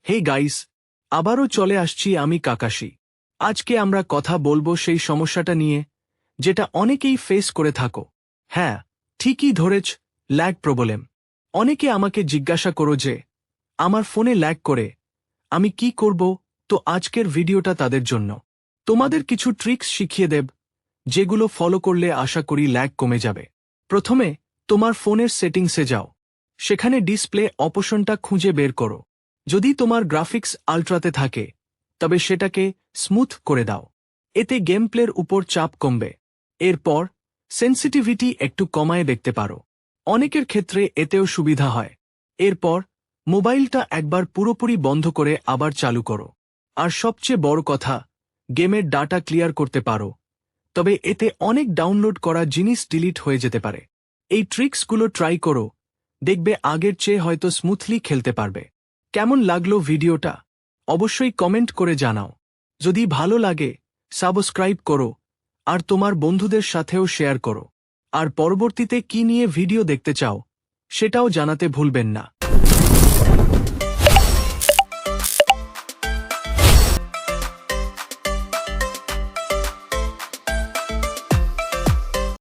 Hey guys, আবারও চলে আসছি আমি কাকাশি। আজকে আমরা কথা বলবো সেই সমস্যাটা নিয়ে যেটা অনেকেই ফেস করে থাকো। হ্যাঁ, ঠিকই ধরেছ, ল্যাগ প্রবলেম। অনেকে আমাকে জিজ্ঞাসা করো যে আমার ফোনে ল্যাগ করে আমি কি করব। তো আজকের ভিডিওটা তাদের জন্য। তোমাদের কিছু ট্রিক্স শিখিয়ে দেব যেগুলো ফলো করলে আশা করি ল্যাগ কমে যাবে। প্রথমে তোমার ফোনের সেটিংসে যাও। সেখানে ডিসপ্লে অপশনটা খুঁজে বের করো। যদি তোমার গ্রাফিক্স আল্ট্রাতে থাকে তবে সেটাকে স্মুথ করে দাও। এতে গেম প্লের উপর চাপ কমবে। এরপর সেন্সিটিভিটি একটু কমায় দেখতে পারো। অনেকের ক্ষেত্রে এতেও সুবিধা হয়। এরপর মোবাইলটা একবার পুরোপুরি বন্ধ করে আবার চালু করো। আর সবচেয়ে বড় কথা, গেমের ডাটা ক্লিয়ার করতে পারো, তবে এতে অনেক ডাউনলোড করা জিনিস ডিলিট হয়ে যেতে পারে। এই ট্রিক্সগুলো ট্রাই করো, দেখবে আগের চেয়ে হয়তো স্মুথলি খেলতে পারবে। কেমন লাগলো ভিডিওটা অবশ্যই কমেন্ট করে জানাও। যদি ভালো লাগে সাবস্ক্রাইব করো আর তোমার বন্ধুদের সাথেও শেয়ার করো। আর পরবর্তীতে কি নিয়ে ভিডিও দেখতে চাও সেটাও জানাতে ভুলবেন না।